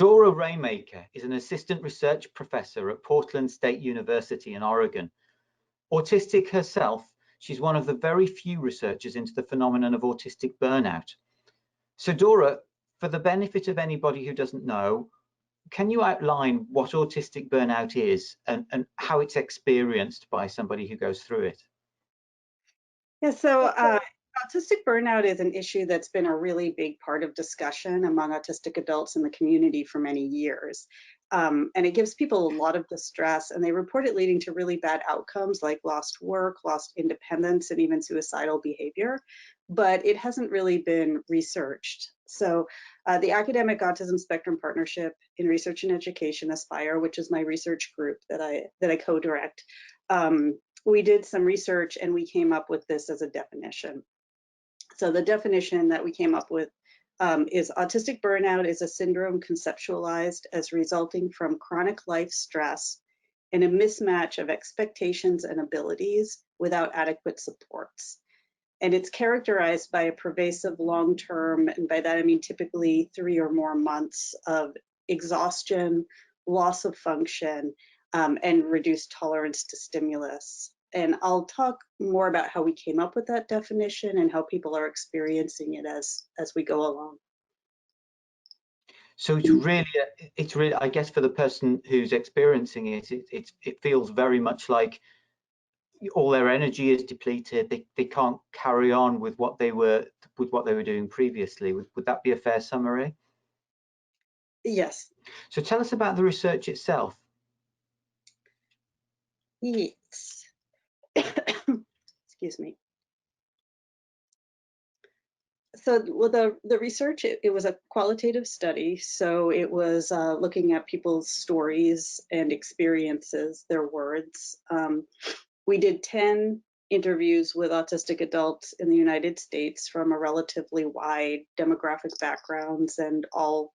Dora Raymaker is an assistant research professor at Portland State University in Oregon. Autistic herself, she's one of the very few researchers into the phenomenon of autistic burnout. So Dora, for the benefit of anybody who doesn't know, can you outline what autistic burnout is and how it's experienced by somebody who goes through it? Yeah, so autistic burnout is an issue that's been a really big part of discussion among autistic adults in the community for many years. And it gives people a lot of distress, and they report it leading to really bad outcomes like lost work, lost independence, and even suicidal behavior. But it hasn't really been researched. So the Academic Autism Spectrum Partnership in Research and Education, ASPIRE, which is my research group that I co-direct, we did some research and we came up with this as a definition. So the definition that we came up with is autistic burnout is a syndrome conceptualized as resulting from chronic life stress and a mismatch of expectations and abilities without adequate supports. And it's characterized by a pervasive long-term, and by that I mean typically 3 or more months of exhaustion, loss of function, and reduced tolerance to stimulus. And I'll talk more about how we came up with that definition and how people are experiencing it as we go along. So it's really, I guess, for the person who's experiencing it, it feels very much like all their energy is depleted. They can't carry on with what they were doing previously. Would that be a fair summary? Yes. So tell us about the research itself. Yes. Excuse me. So well, the research, it was a qualitative study. So it was looking at people's stories and experiences, their words. We did 10 interviews with autistic adults in the United States from a relatively wide demographic backgrounds and all,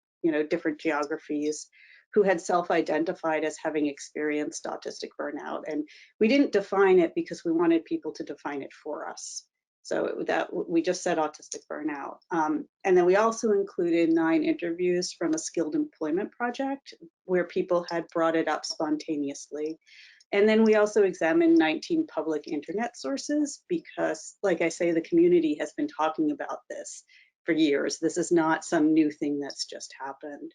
different geographies, who had self-identified as having experienced autistic burnout. And we didn't define it because we wanted people to define it for us. So that we just said autistic burnout. And then we also included 9 interviews from a skilled employment project where people had brought it up spontaneously. And then we also examined 19 public internet sources because, like I say, the community has been talking about this for years. This is not some new thing that's just happened.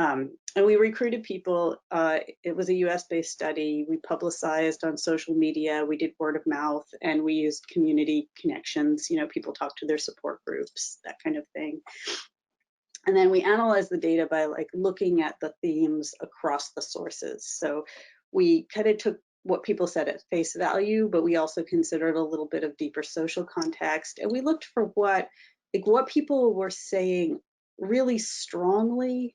And we recruited people. It was a US-based study. We publicized on social media. We did word of mouth, and we used community connections. People talk to their support groups, that kind of thing. And then we analyzed the data by looking at the themes across the sources. So we kind of took what people said at face value, but we also considered a little bit of deeper social context. And we looked for what people were saying really strongly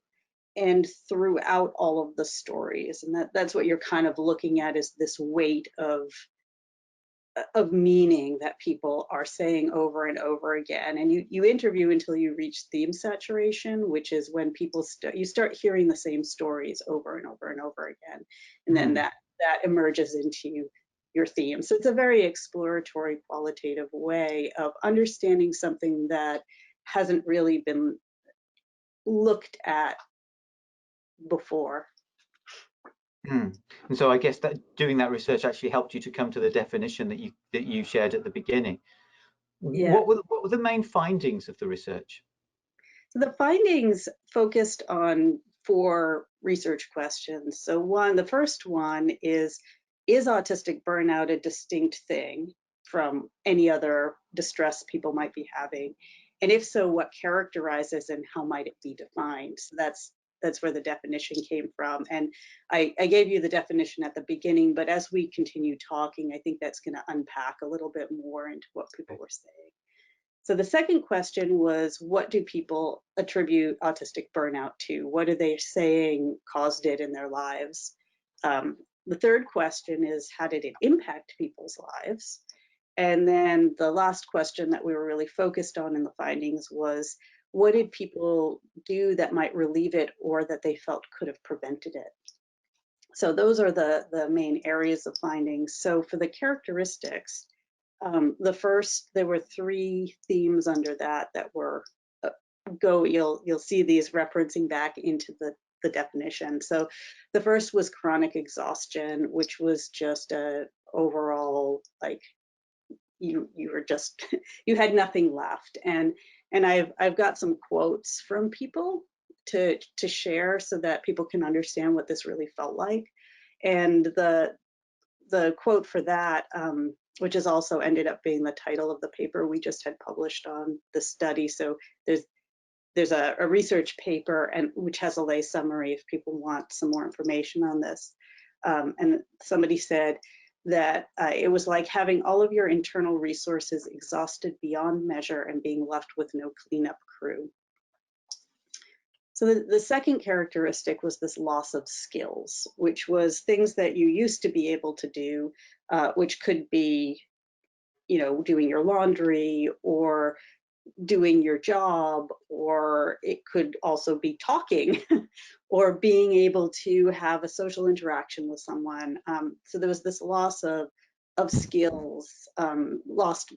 and throughout all of the stories. And that's what you're kind of looking at, is this weight of meaning that people are saying over and over again. And you interview until you reach theme saturation, which is when people you start hearing the same stories over and over and over again. And then that emerges into your theme. So it's a very exploratory, qualitative way of understanding something that hasn't really been looked at before. And so I guess that doing that research actually helped you to come to the definition that you shared at the beginning. Yeah. What were the main findings of the research? So the findings focused on 4 research questions. So the first one is autistic burnout a distinct thing from any other distress people might be having? And if so, what characterizes and how might it be defined? So that's where the definition came from. And I gave you the definition at the beginning, but as we continue talking, I think that's going to unpack a little bit more into what people were saying. So the second question was, what do people attribute autistic burnout to? What are they saying caused it in their lives? The third question is, how did it impact people's lives? And then the last question that we were really focused on in the findings was, what did people do that might relieve it or that they felt could have prevented it? So those are the main areas of findings. So for the characteristics, there were 3 themes under that were you'll see these referencing back into the definition. So the first was chronic exhaustion, which was just a overall, like, you were just you had nothing left. And I've got some quotes from people to share so that people can understand what this really felt like. And the quote for that, which has also ended up being the title of the paper we just had published on the study. So there's a research paper, and which has a lay summary if people want some more information on this. And somebody said that it was like having all of your internal resources exhausted beyond measure and being left with no cleanup crew. So the second characteristic was this loss of skills, which was things that you used to be able to do, which could be, doing your laundry or doing your job, or it could also be talking or being able to have a social interaction with someone. So there was this loss of skills, lost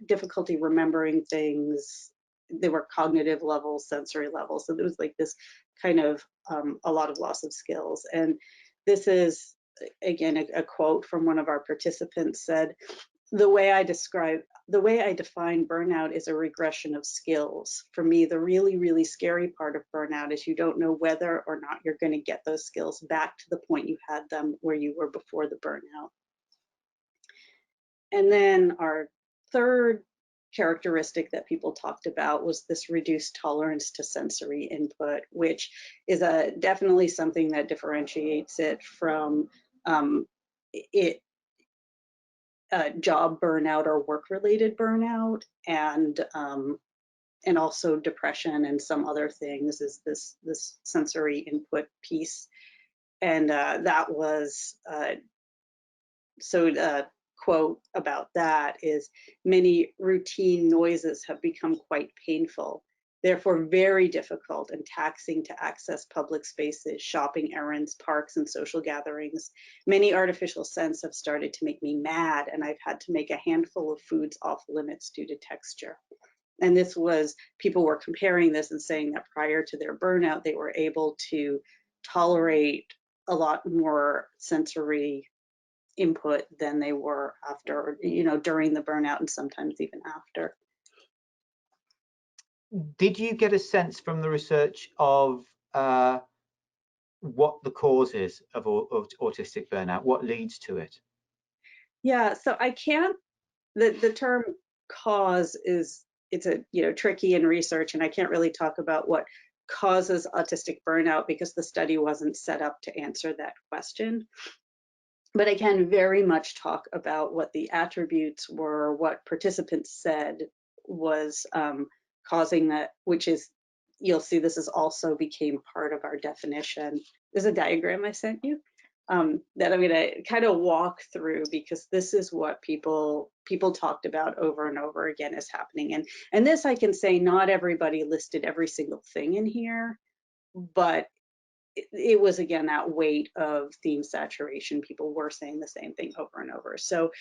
difficulty remembering things. There were cognitive levels, sensory levels. So there was like this kind of a lot of loss of skills. And this is, again, a quote from one of our participants said, the way I define burnout is a regression of skills. For me, the really, really scary part of burnout is you don't know whether or not you're going to get those skills back to the point you had them where you were before the burnout. And then our third characteristic that people talked about was this reduced tolerance to sensory input, which is definitely something that differentiates it from job burnout or work-related burnout, and also depression and some other things, is this sensory input piece. And that was quote about that is, many routine noises have become quite painful, therefore very difficult and taxing to access public spaces, shopping errands, parks, and social gatherings. Many artificial scents have started to make me mad, and I've had to make a handful of foods off limits due to texture. And this was, people were comparing this and saying that prior to their burnout, they were able to tolerate a lot more sensory input than they were after, during the burnout, and sometimes even after. Did you get a sense from the research of what the cause is of autistic burnout? What leads to it? Yeah, so I can't, the term cause it's a tricky in research, and I can't really talk about what causes autistic burnout because the study wasn't set up to answer that question. But I can very much talk about what the attributes were, what participants said was causing that, which is, you'll see this is also became part of our definition. There's a diagram I sent you that I'm going to kind of walk through, because this is what people talked about over and over again is happening. And this, I can say, not everybody listed every single thing in here, but it was, again, that weight of theme saturation. People were saying the same thing over and over. So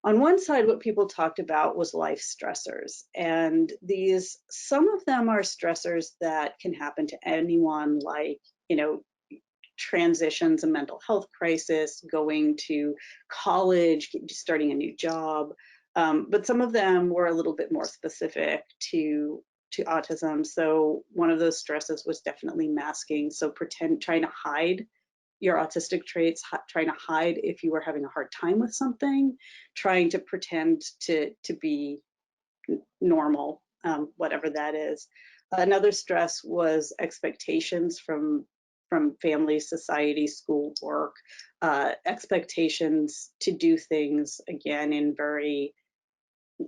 on one side, what people talked about was life stressors. And some of them are stressors that can happen to anyone, like, transitions, a mental health crisis, going to college, starting a new job. But some of them were a little bit more specific to autism. So one of those stresses was definitely masking. So trying to hide your autistic traits, trying to hide if you were having a hard time with something, trying to pretend to be normal, whatever that is. Another stress was expectations from family, society, school, work, expectations to do things, again, in very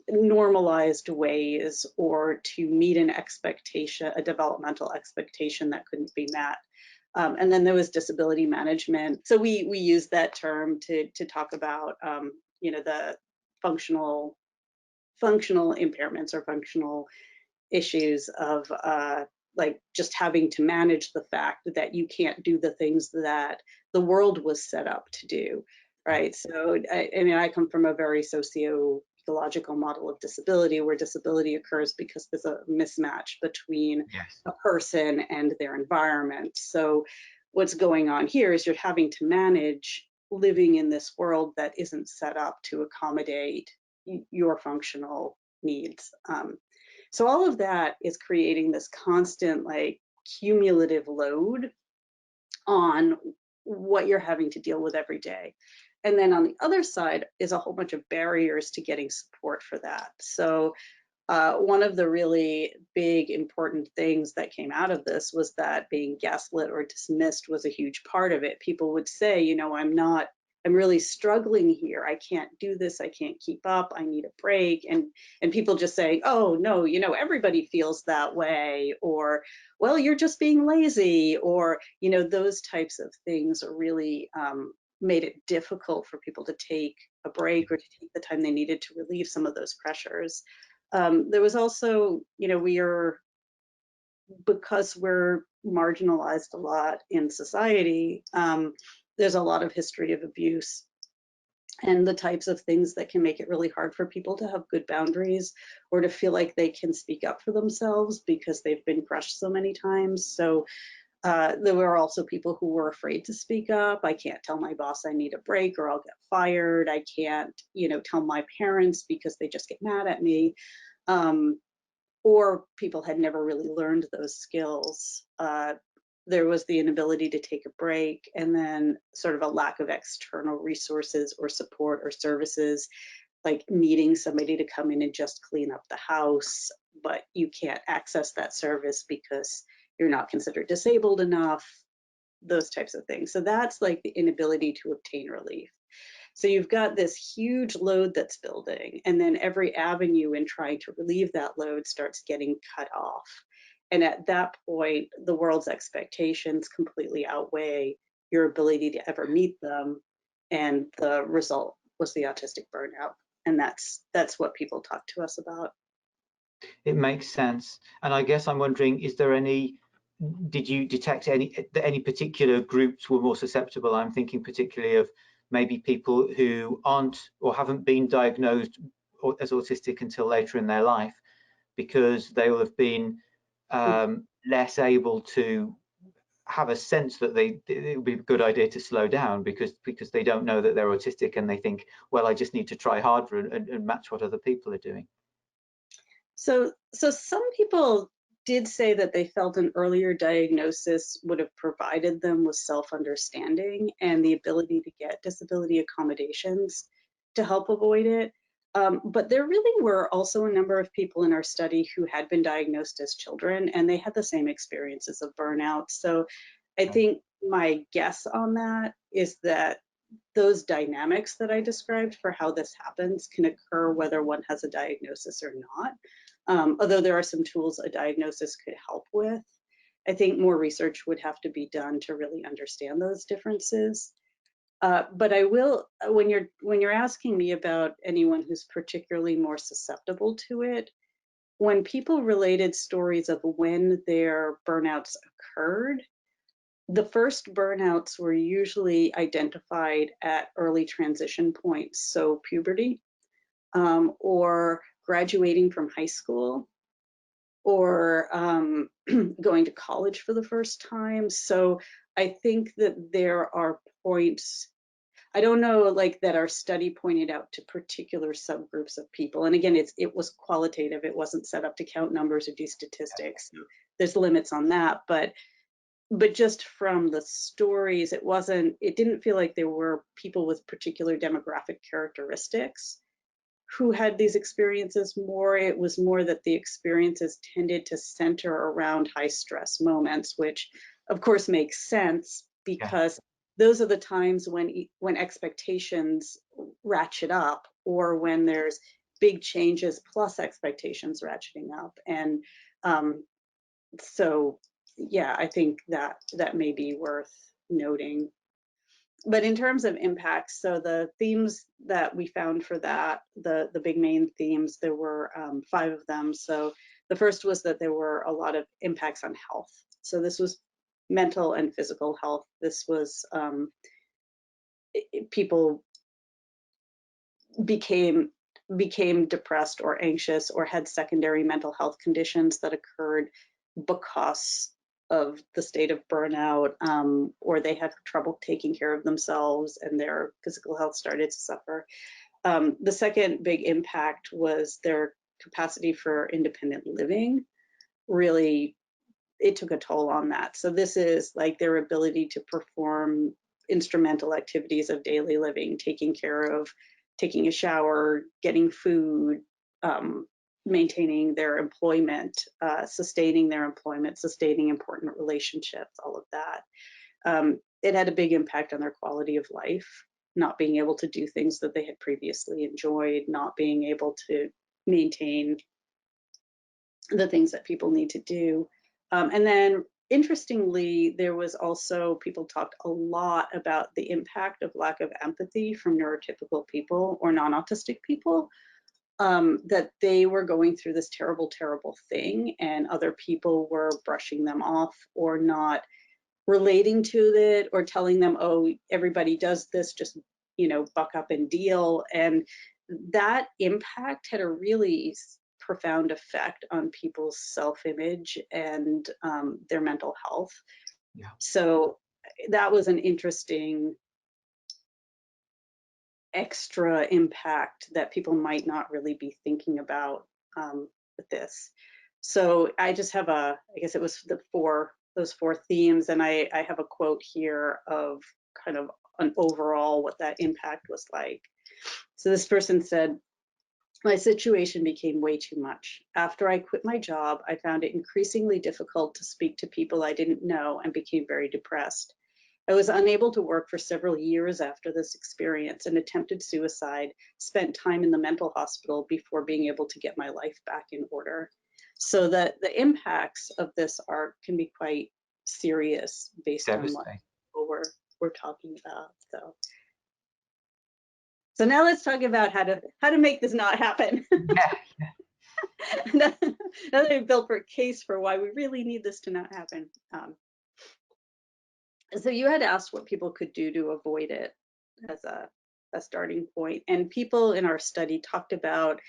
normalized ways, or to meet an expectation, a developmental expectation that couldn't be met. And then there was disability management. So we use that term to talk about the functional impairments or functional issues of like just having to manage the fact that you can't do the things that the world was set up to do, right? So I come from a very socioeconomic psychological model of disability, where disability occurs because there's a mismatch between Yes. a person and their environment. So what's going on here is you're having to manage living in this world that isn't set up to accommodate your functional needs. So all of that is creating this constant, like, cumulative load on what you're having to deal with every day. And then on the other side is a whole bunch of barriers to getting support for that. So one of the really big important things that came out of this was that being gaslit or dismissed was a huge part of it. People would say, you know, I'm really struggling here. I can't do this. I can't keep up. I need a break. And people just saying, oh, no, you know, everybody feels that way, or, well, you're just being lazy, or, you know, those types of things are really made it difficult for people to take a break or to take the time they needed to relieve some of those pressures. There was also, you know, because we're marginalized a lot in society, there's a lot of history of abuse and the types of things that can make it really hard for people to have good boundaries or to feel like they can speak up for themselves because they've been crushed so many times. So there were also people who were afraid to speak up. I can't tell my boss I need a break or I'll get fired. I can't, you know, tell my parents because they just get mad at me. Or people had never really learned those skills. There was the inability to take a break, and then sort of a lack of external resources or support or services, like needing somebody to come in and just clean up the house, but you can't access that service because you're not considered disabled enough, those types of things. So that's like the inability to obtain relief. So you've got this huge load that's building, and then every avenue in trying to relieve that load starts getting cut off. And at that point, the world's expectations completely outweigh your ability to ever meet them. And the result was the autistic burnout. And that's what people talk to us about. It makes sense. And I guess I'm wondering, did you detect any particular groups were more susceptible? I'm thinking particularly of maybe people who aren't or haven't been diagnosed as autistic until later in their life, because they will have been less able to have a sense that it would be a good idea to slow down because they don't know that they're autistic, and they think, well, I just need to try harder and match what other people are doing. So some people did say that they felt an earlier diagnosis would have provided them with self-understanding and the ability to get disability accommodations to help avoid it. But there really were also a number of people in our study who had been diagnosed as children, and they had the same experiences of burnout. So I think my guess on that is that those dynamics that I described for how this happens can occur whether one has a diagnosis or not. Although there are some tools a diagnosis could help with, I think more research would have to be done to really understand those differences. But I will, when you're asking me about anyone who's particularly more susceptible to it, when people related stories of when their burnouts occurred, the first burnouts were usually identified at early transition points, so puberty, or graduating from high school, or going to college for the first time. So I think that there are points, I don't know, like that our study pointed out to particular subgroups of people. And again, it was qualitative. It wasn't set up to count numbers or do statistics. So there's limits on that. But just from the stories, it didn't feel like there were people with particular demographic characteristics who had these experiences more. It was more that the experiences tended to center around high stress moments, which of course makes sense because those are the times when expectations ratchet up, or when there's big changes plus expectations ratcheting up. And so yeah, I think that may be worth noting. But in terms of impacts, so the themes that we found for that, the big main themes, there were 5 of them. So the first was that there were a lot of impacts on health. So this was mental and physical health. This was people became became depressed or anxious or had secondary mental health conditions that occurred because of the state of burnout, or they had trouble taking care of themselves and their physical health started to suffer. The second big impact was their capacity for independent living. Really, it took a toll on that. So this is like their ability to perform instrumental activities of daily living, taking care of, taking a shower, getting food, maintaining their employment, sustaining their employment, sustaining important relationships, all of that. It had a big impact on their quality of life, not being able to do things that they had previously enjoyed, not being able to maintain the things that people need to do. And then interestingly, there was also, people talked a lot about the impact of lack of empathy from neurotypical people or non-autistic people, that they were going through this terrible, terrible thing and other people were brushing them off or not relating to it or telling them, oh, everybody does this, just, you know, buck up and deal. And that impact had a really profound effect on people's self-image and their mental health. Yeah. So that was an interesting extra impact that people might not really be thinking about with this. So I just have I guess it was those four themes, and I have a quote here of kind of an overall what that impact was like. So this person said, my situation became way too much. After I quit my job, I found it increasingly difficult to speak to people I didn't know and became very depressed. I was unable to work for several years after this experience and attempted suicide, spent time in the mental hospital before being able to get my life back in order. So that the impacts of this can be quite serious based on what we're talking about. So now let's talk about how to make this not happen. Yeah. Now that I've built for a case for why we really need this to not happen. So you had asked what people could do to avoid it as a starting point. And people in our study talked about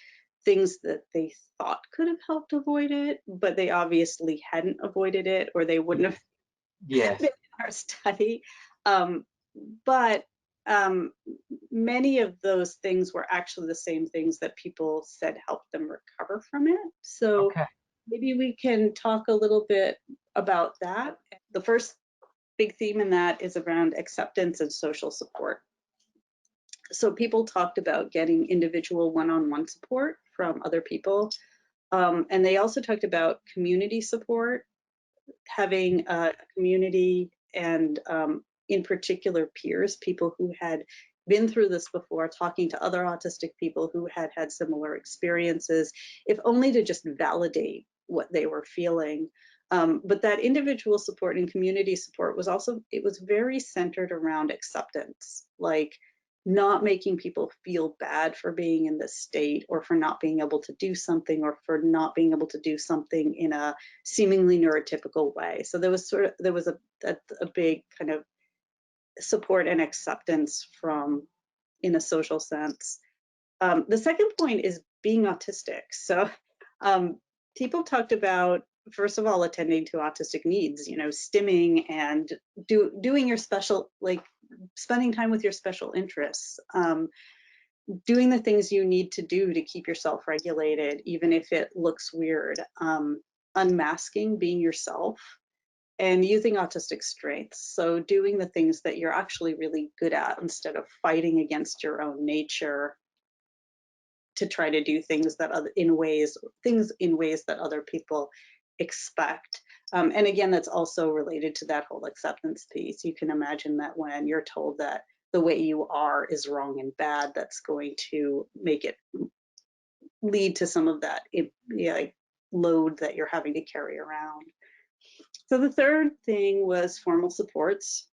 things that they thought could have helped avoid it, but they obviously hadn't avoided it or they wouldn't have Yes. been in our study. But many of those things were actually the same things that people said helped them recover from it. So Okay. maybe we can talk a little bit about that. The first big theme in that is around acceptance and social support. So people talked about getting individual one-on-one support from other people. And they also talked about community support, having a community and in particular peers, people who had been through this before, talking to other autistic people who had had similar experiences, if only to just validate what they were feeling. But that individual support and community support was also, it was very centered around acceptance, like not making people feel bad for being in this state or for not being able to do something or for not being able to do something in a seemingly neurotypical way. So there was a big kind of support and acceptance from, in a social sense. The second point is being autistic. So people talked about, first of all, attending to autistic needs, you know, stimming and doing your special, like spending time with your special interests, doing the things you need to do to keep yourself regulated, even if it looks weird, unmasking, being yourself, and using autistic strengths. So doing the things that you're actually really good at instead of fighting against your own nature to try to do things that in ways that other people expect. And again, that's also related to that whole acceptance piece. You can imagine that when you're told that the way you are is wrong and bad, that's going to make it lead to some of that like load that you're having to carry around. So the third thing was formal supports.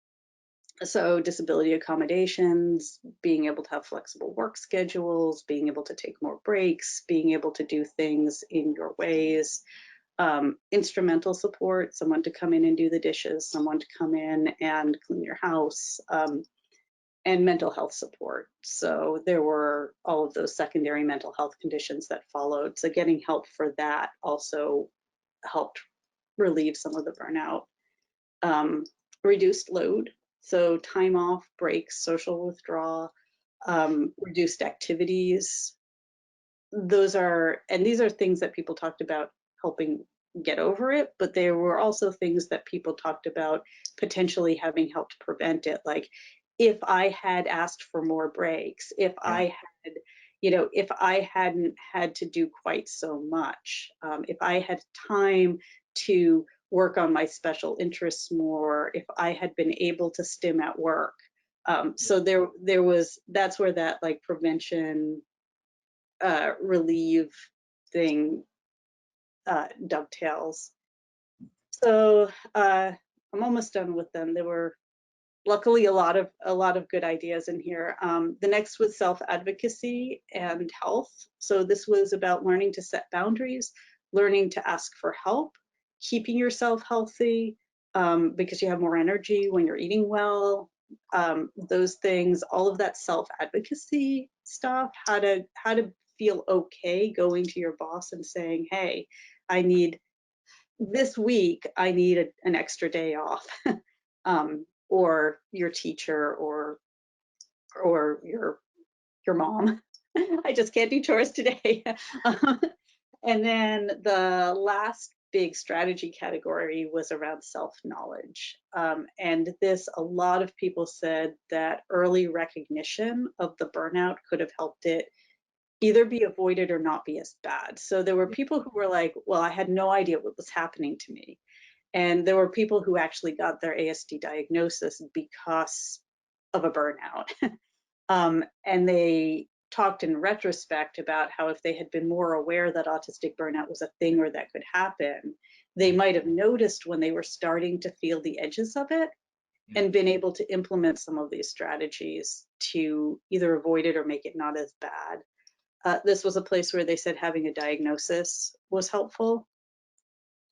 So disability accommodations, being able to have flexible work schedules, being able to take more breaks, being able to do things in your ways, instrumental support, someone to come in and do the dishes, someone to come in and clean your house, and mental health support. So there were all of those secondary mental health conditions that followed. So getting help for that also helped relieve some of the burnout. Reduced load, so time off, breaks, social withdrawal, reduced activities. These are things that people talked about helping get over it, but there were also things that people talked about potentially having helped prevent it. Like if I had asked for more breaks, if I had, if I hadn't had to do quite so much, if I had time to work on my special interests more, if I had been able to stim at work. So that's where that like prevention, relieve thing dovetails. So I'm almost done with them. There were luckily a lot of good ideas in here. The next was self-advocacy and health. So this was about learning to set boundaries, learning to ask for help, keeping yourself healthy, because you have more energy when you're eating well. Those things, all of that self-advocacy stuff, how to feel okay going to your boss and saying, hey, this week I need an extra day off. Or your teacher or your mom. I just can't do chores today. And then the last big strategy category was around self-knowledge. And this, a lot of people said that early recognition of the burnout could have helped it either be avoided or not be as bad. So there were people who were like, well, I had no idea what was happening to me. And there were people who actually got their ASD diagnosis because of a burnout. And they talked in retrospect about how if they had been more aware that autistic burnout was a thing or that could happen, they might have noticed when they were starting to feel the edges of it and been able to implement some of these strategies to either avoid it or make it not as bad. This was a place where they said having a diagnosis was helpful.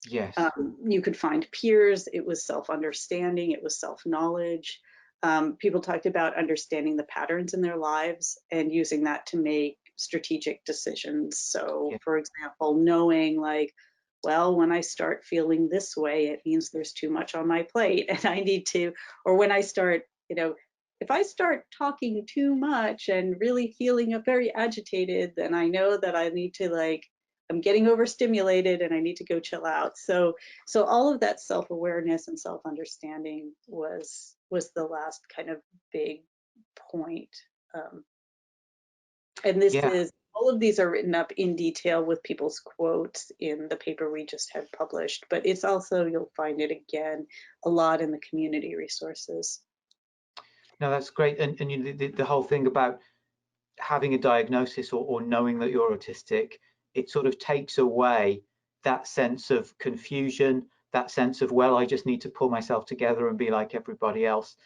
Yes. You could find peers. It was self-understanding. It was self-knowledge. People talked about understanding the patterns in their lives and using that to make strategic decisions. So, for example, knowing like, well, when I start feeling this way, it means there's too much on my plate and I need to, or when I start, if I start talking too much and really feeling very agitated, then I know that I need to like, I'm getting overstimulated and I need to go chill out. So all of that self-awareness and self-understanding was the last kind of big point. And this is, all of these are written up in detail with people's quotes in the paper we just had published, but it's also, you'll find it again a lot in the community resources. No, that's great. And the whole thing about having a diagnosis or knowing that you're autistic, it sort of takes away that sense of confusion, that sense of, well, I just need to pull myself together and be like everybody else.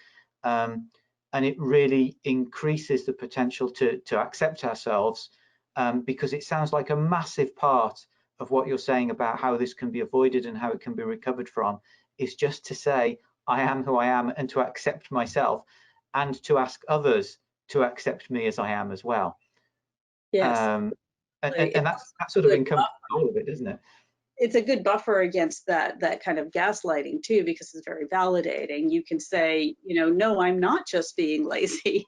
And it really increases the potential to accept ourselves, because it sounds like a massive part of what you're saying about how this can be avoided and how it can be recovered from is just to say, I am who I am, and to accept myself and to ask others to accept me as I am as well. Yes. And that sort of encompasses all of it, doesn't it? It's a good buffer against that kind of gaslighting too, because it's very validating. You can say, no, I'm not just being lazy.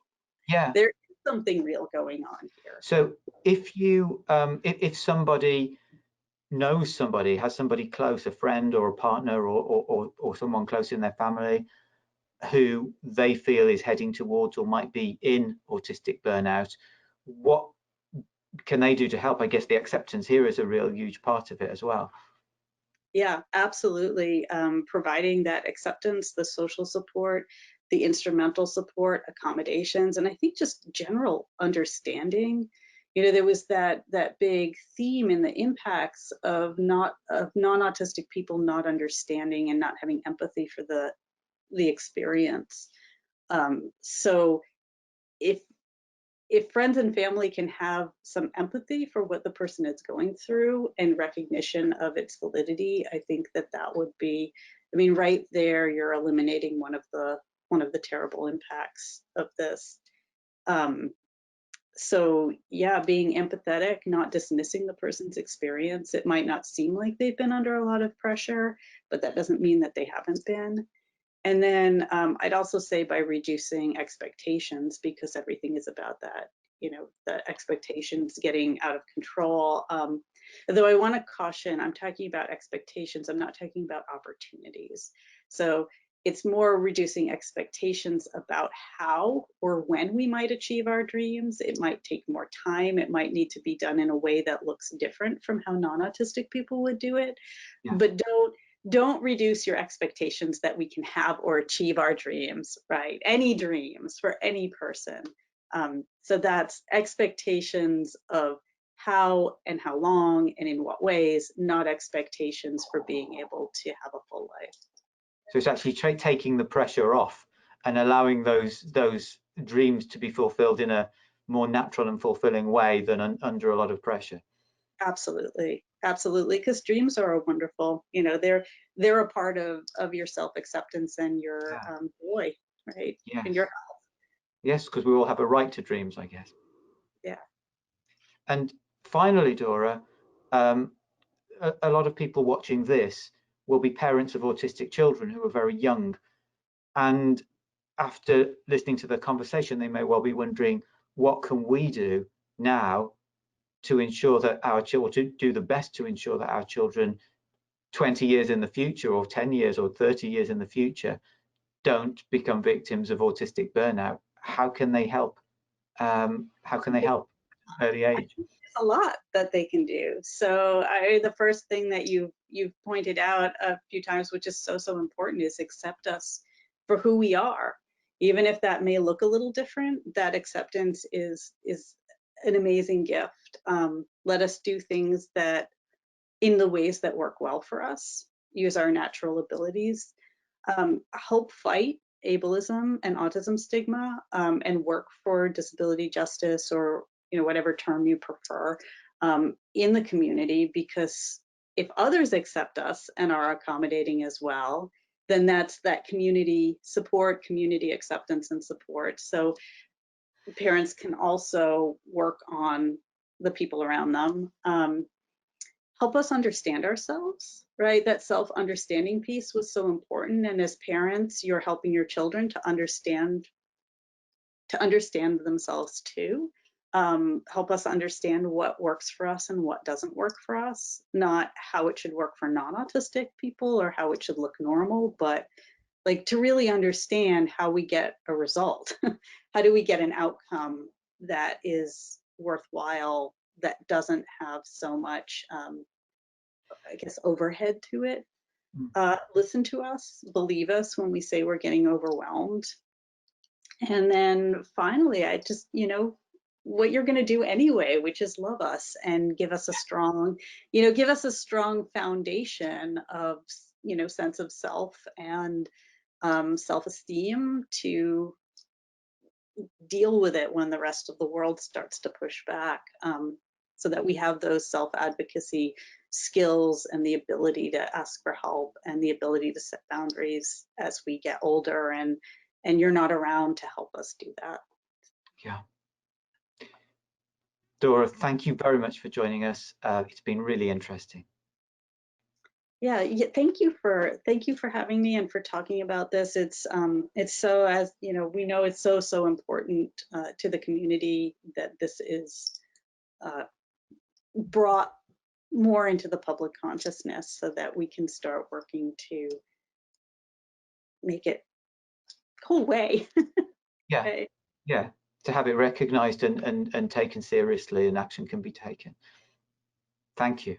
Yeah. There is something real going on here. So if you, if somebody knows somebody, has somebody close, a friend or a partner or someone close in their family who they feel is heading towards or might be in autistic burnout, what can they do to help? I guess the acceptance here is a real huge part of it as well. Yeah, absolutely. Providing that acceptance, the social support, the instrumental support, accommodations, and I think just general understanding. There was that big theme in the impacts of non-autistic people not understanding and not having empathy for the experience. So if friends and family can have some empathy for what the person is going through and recognition of its validity, I think that would be, right there, you're eliminating one of the one of the terrible impacts of this. So yeah, being empathetic, not dismissing the person's experience. It might not seem like they've been under a lot of pressure, but that doesn't mean that they haven't been. And then I'd also say by reducing expectations, because everything is about that, the expectations getting out of control. Though I want to caution, I'm talking about expectations, I'm not talking about opportunities. So it's more reducing expectations about how or when we might achieve our dreams. It might take more time. It might need to be done in a way that looks different from how non-autistic people would do it. Yeah. But don't reduce your expectations that we can have or achieve our dreams, right? Any dreams for any person. So that's expectations of how and how long and in what ways, not expectations for being able to have a full life. So it's actually taking the pressure off and allowing those dreams to be fulfilled in a more natural and fulfilling way than under a lot of pressure. Absolutely, absolutely. Because dreams are wonderful. They're a part of your self-acceptance and your joy, right? Yes. And your health. Yes, because we all have a right to dreams, I guess. Yeah. And finally, Dora, a lot of people watching this will be parents of autistic children who are very young. And after listening to the conversation, they may well be wondering, what can we do now to ensure that our children, to do the best to ensure that our children 20 years in the future or 10 years or 30 years in the future don't become victims of autistic burnout? How can they help? How can they help at an early age? There's a lot that they can do. So the first thing that you've pointed out a few times, which is so important, is accept us for who we are. Even if that may look a little different, that acceptance is an amazing gift. Let us do things that in the ways that work well for us, use our natural abilities, help fight ableism and autism stigma, and work for disability justice, or whatever term you prefer, in the community, because if others accept us and are accommodating as well, then that's that community support, community acceptance and support. So parents can also work on the people around them. Help us understand ourselves, right? That self-understanding piece was so important. And as parents, you're helping your children to understand themselves too. Help us understand what works for us and what doesn't work for us, not how it should work for non-autistic people or how it should look normal, but like to really understand how we get a result. How do we get an outcome that is worthwhile, that doesn't have so much, I guess, overhead to it. Listen to us, believe us when we say we're getting overwhelmed. And then finally, I just, what you're going to do anyway, which is love us and give us a strong, give us a strong foundation of, sense of self and self-esteem to deal with it when the rest of the world starts to push back, so that we have those self-advocacy skills and the ability to ask for help and the ability to set boundaries as we get older, and you're not around to help us do that. Yeah. Dora, thank you very much for joining us. It's been really interesting. Yeah, thank you for having me and for talking about this. It's so, as we know, it's so important to the community that this is brought more into the public consciousness, so that we can start working to make it go away. Yeah, Okay. yeah, to have it recognized and taken seriously, and action can be taken. Thank you.